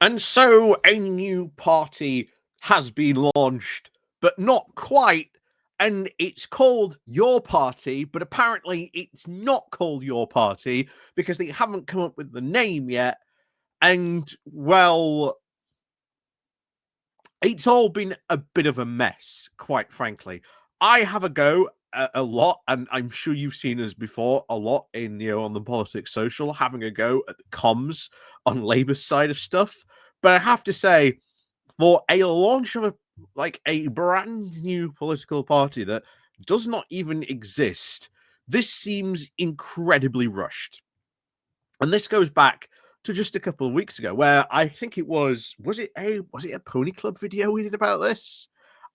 And so a new party has been launched, but not quite. And it's called Your Party, but apparently it's not called Your Party because they haven't come up with the name yet. And, well, it's all been a bit of a mess, quite frankly. I have a go a lot, and I'm sure you've seen us before a lot in, on the politics social, having a go at the comms on Labour's side of stuff. But I have to say, for a launch of a brand new political party that does not even exist, this seems incredibly rushed. And this goes back to just a couple of weeks ago, where I think it was it a Pony Club video we did about this?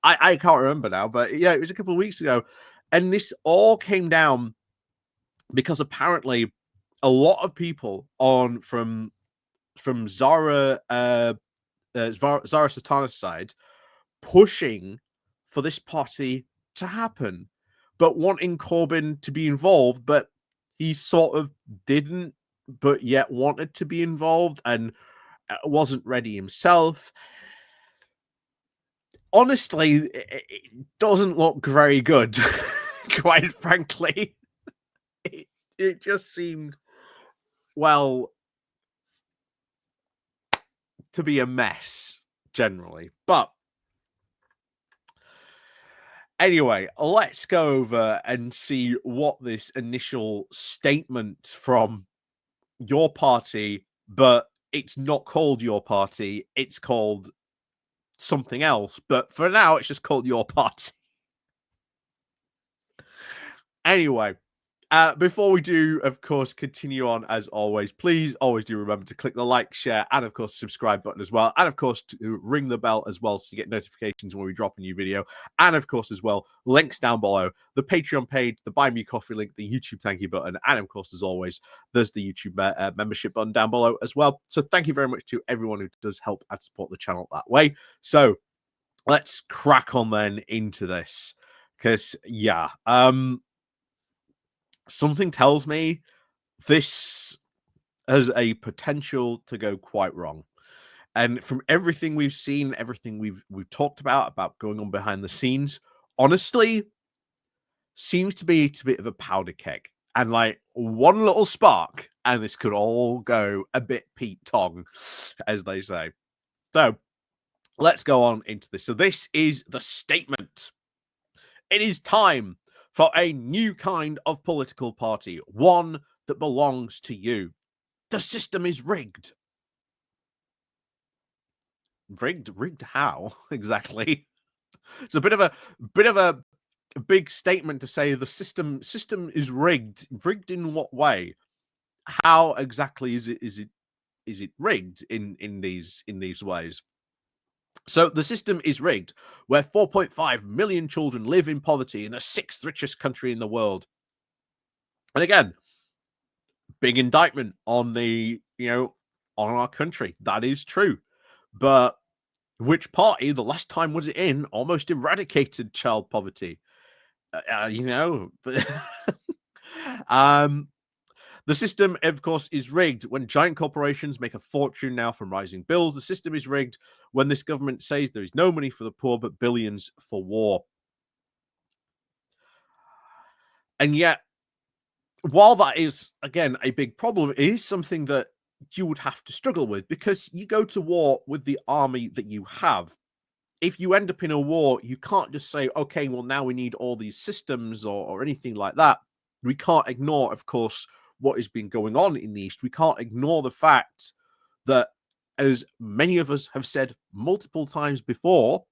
I can't remember now, but yeah, it was a couple of weeks ago. And this all came down because apparently a lot of people from Zarah Zarah Sultana's side pushing for this party to happen, but wanting Corbyn to be involved, but he sort of didn't, but yet wanted to be involved and wasn't ready himself. Honestly, it doesn't look very good, quite frankly. It just seemed, well, to be a mess generally. But anyway, let's go over and see what this initial statement from Your Party, but it's not called Your Party, it's called something else. But for now, it's just called Your Party. Anyway, before we do, of course, continue on, as always, please always do remember to click the like, share, and of course, subscribe button as well. And of course, to ring the bell as well so you get notifications when we drop a new video. And of course, as well, links down below, the Patreon page, the Buy Me Coffee link, the YouTube thank you button. And of course, as always, there's the YouTube membership button down below as well. So thank you very much to everyone who does help and support the channel that way. So let's crack on then into this. Because, yeah, something tells me this has a potential to go quite wrong. And from everything we've seen, everything we've talked about going on behind the scenes, honestly, seems to be a bit of a powder keg. And like one little spark, and this could all go a bit Pete Tong, as they say. So let's go on into this. So this is the statement. It is time for a new kind of political party, one that belongs to you. The system is rigged. Rigged how exactly? It's a bit of a big statement to say the system is rigged. Rigged in what way? How exactly is it rigged in these ways? So the system is rigged, where 4.5 million children live in poverty in the 6th richest country in the world. And again, big indictment on the, on our country. That is true. But which party, the last time was it in, almost eradicated child poverty? The system, of course, is rigged when giant corporations make a fortune now from rising bills. The system is rigged when this government says there is no money for the poor, but billions for war. And yet, while that is, again, a big problem, it is something that you would have to struggle with because you go to war with the army that you have. If you end up in a war, you can't just say, okay, well, now we need all these systems or anything like that. We can't ignore, of course, what has been going on in the East. We can't ignore the fact that, as many of us have said multiple times before,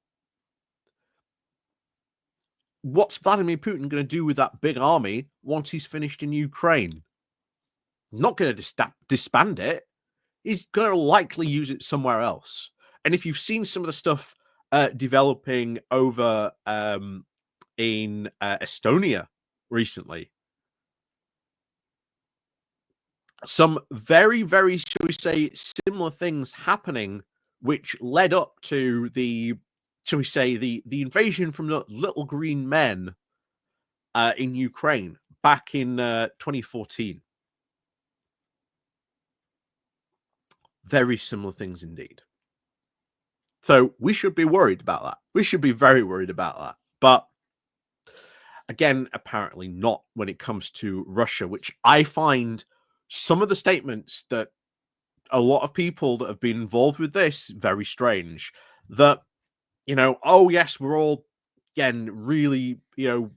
what's Vladimir Putin going to do with that big army once he's finished in Ukraine? Not going to disband it. He's going to likely use it somewhere else. And if you've seen some of the stuff developing over in Estonia recently, some very, very, shall we say, similar things happening, which led up to the, shall we say, the invasion from the little green men in Ukraine back in 2014. Very similar things indeed. So we should be worried about that. We should be very worried about that. But again, apparently not when it comes to Russia, which I find some of the statements that a lot of people that have been involved with this very strange. That, oh yes, we're all again really,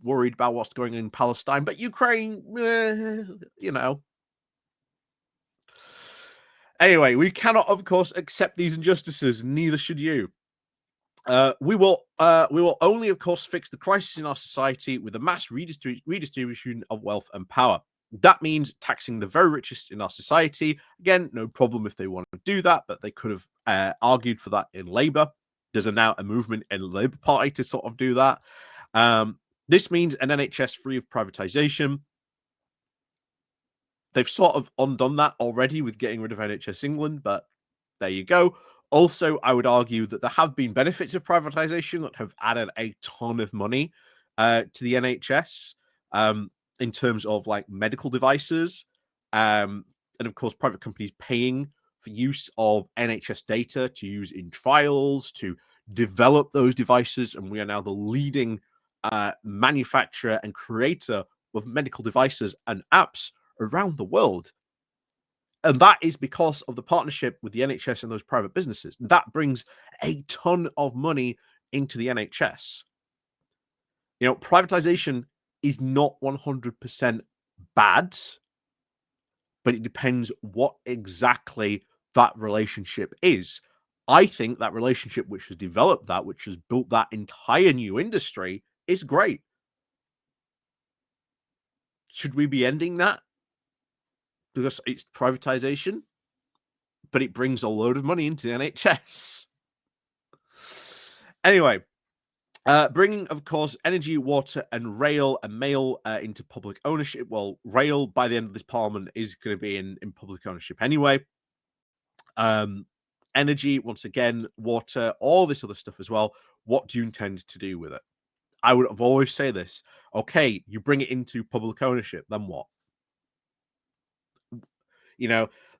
worried about what's going on in Palestine, but Ukraine, Anyway, we cannot, of course, accept these injustices. Neither should you. We will only, of course, fix the crisis in our society with a mass redistribution of wealth and power. That means taxing the very richest in our society. Again, no problem if they want to do that, but they could have argued for that in Labour. There's now a movement in the Labour Party to sort of do that. This means an NHS free of privatisation. They've sort of undone that already with getting rid of NHS England, but there you go. Also, I would argue that there have been benefits of privatization that have added a ton of money to the NHS in terms of like medical devices. And of course, private companies paying for use of NHS data to use in trials, to develop those devices. And we are now the leading manufacturer and creator of medical devices and apps around the world. And that is because of the partnership with the NHS and those private businesses. That brings a ton of money into the NHS. Privatization is not 100% bad, but it depends what exactly that relationship is. I think that relationship which has developed that, which has built that entire new industry, is great. Should we be ending that? Because it's privatization, but it brings a load of money into the NHS. Anyway, bringing, of course, energy, water, and rail and mail into public ownership. Well, rail by the end of this parliament is going to be in public ownership anyway. Energy, once again, water, all this other stuff as well. What do you intend to do with it? I would have always say this. Okay, you bring it into public ownership, then what?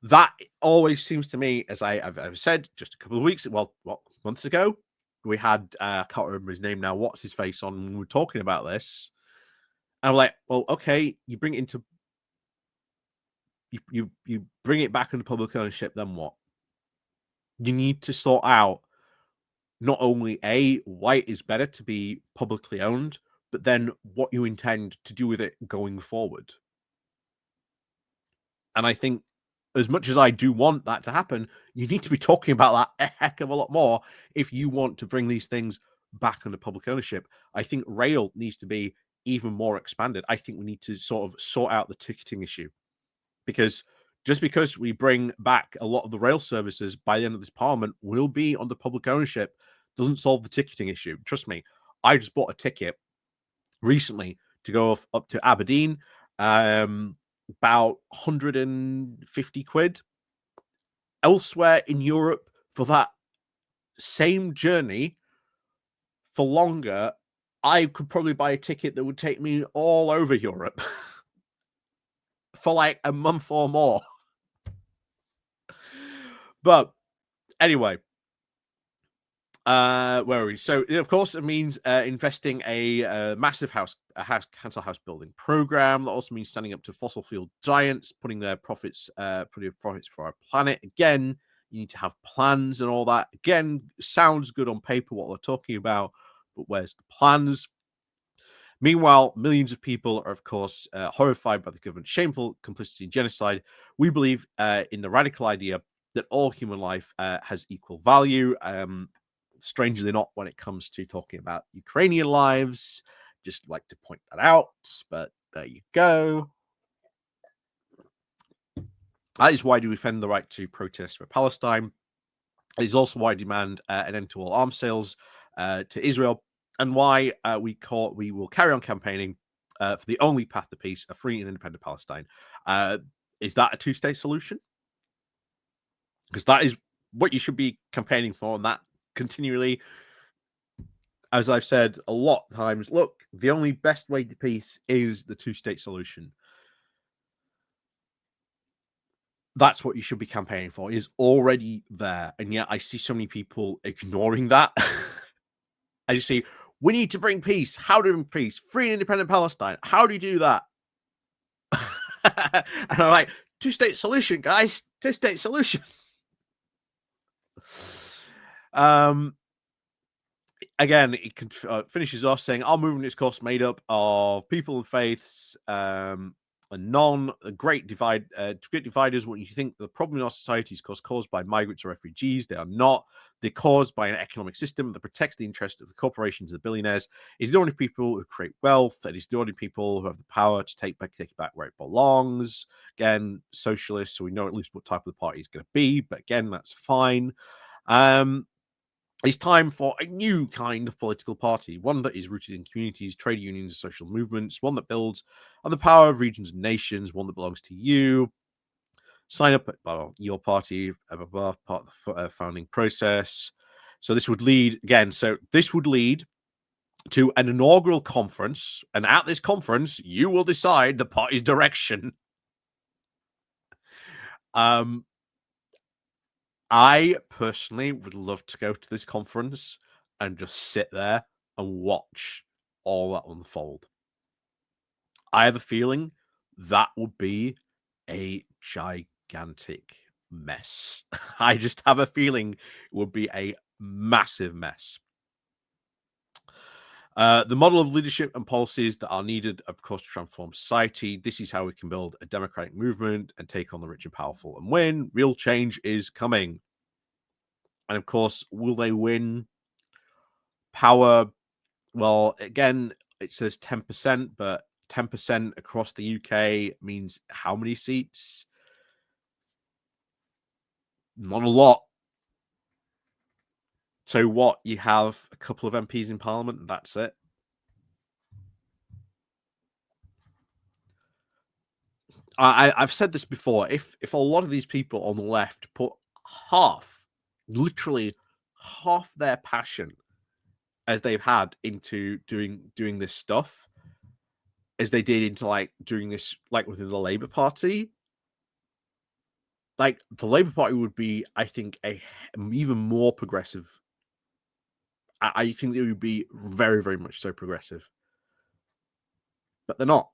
That always seems to me, as I've said just a couple of weeks, months ago, we had I can't remember his name now. What's his face on when we were talking about this? And I'm like, well, okay, you bring it into you bring it back into public ownership, then what? You need to sort out not only why it is better to be publicly owned, but then what you intend to do with it going forward. And I think as much as I do want that to happen, you need to be talking about that a heck of a lot more if you want to bring these things back under public ownership. I think rail needs to be even more expanded. I think we need to sort of sort out the ticketing issue, because just because we bring back a lot of the rail services by the end of this parliament will be under public ownership doesn't solve the ticketing issue. Trust me, I just bought a ticket recently to go up to Aberdeen. About 150 quid. Elsewhere in Europe, for that same journey for longer, I could probably buy a ticket that would take me all over Europe for like a month or more. But anyway, where are we? So, of course, it means investing a massive council house building program. That also means standing up to fossil fuel giants, putting profits for our planet. Again, you need to have plans and all that. Again, sounds good on paper what they're talking about, but where's the plans? Meanwhile, millions of people are, of course, horrified by the government's shameful complicity in genocide. We believe in the radical idea that all human life has equal value. Strangely not when it comes to talking about Ukrainian lives. Just like to point that out, but there you go. That is why we defend the right to protest for Palestine. It is also why I demand an end to all arms sales to Israel, and why we will carry on campaigning for the only path to peace, a free and independent Palestine. Is that a two-state solution? Because that is what you should be campaigning for, and that continually, as I've said a lot of times, look, the only best way to peace is the two-state solution. That's what you should be campaigning for. It is already there, and yet I see so many people ignoring that. I just see, we need to bring peace. How do we bring peace? Free and independent Palestine. How do you do that? And I'm like, two-state solution, guys. Two-state solution. Again, it finishes off saying, our movement is, of course, made up of people and faiths, and great dividers. What you think the problem in our society is caused by migrants or refugees? They are not. They're caused by an economic system that protects the interests of the corporations and the billionaires. It's the only people who create wealth, and it's the only people who have the power to take it back where it belongs. Again, socialist, so we know at least what type of the party is going to be, but again, that's fine. It's time for a new kind of political party, one that is rooted in communities, trade unions, and social movements, one that builds on the power of regions and nations, one that belongs to you. Sign up at your party, part of the founding process. So this would lead, again, to an inaugural conference, and at this conference, you will decide the party's direction. I personally would love to go to this conference and just sit there and watch all that unfold. I have a feeling that would be a gigantic mess. I just have a feeling it would be a massive mess. The model of leadership and policies that are needed, of course, to transform society. This is how we can build a democratic movement and take on the rich and powerful and win. Real change is coming. And of course, will they win? Power, well, again, it says 10%, but 10% across the UK means how many seats? Not a lot. So what? You have a couple of MPs in Parliament, and that's it. I've said this before. If a lot of these people on the left put literally half their passion as they've had into doing this stuff, as they did into like doing this like within the Labour Party, like the Labour Party would be, I think, a even more progressive. I think they would be very, very much so progressive, but they're not,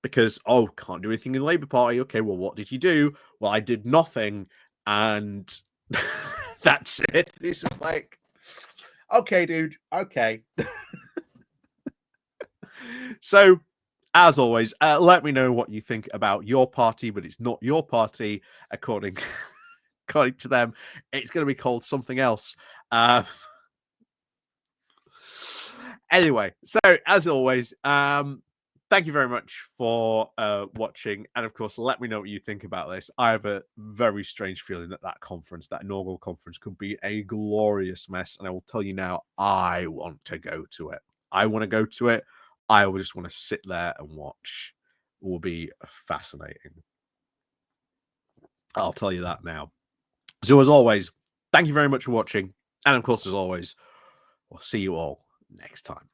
because can't do anything in the Labour Party. Okay, well, what did you do? Well, I did nothing, and that's it. It's just like, okay, dude, okay. So, as always, let me know what you think about your party, but it's not your party according to them. It's going to be called something else. Anyway, so as always, thank you very much for watching, and of course, let me know what you think about this. I have a very strange feeling that that inaugural conference, could be a glorious mess, and I will tell you now, I want to go to it. I want to go to it. I just want to sit there and watch. It will be fascinating. I'll tell you that now. So as always, thank you very much for watching, and of course, as always, we'll see you all next time.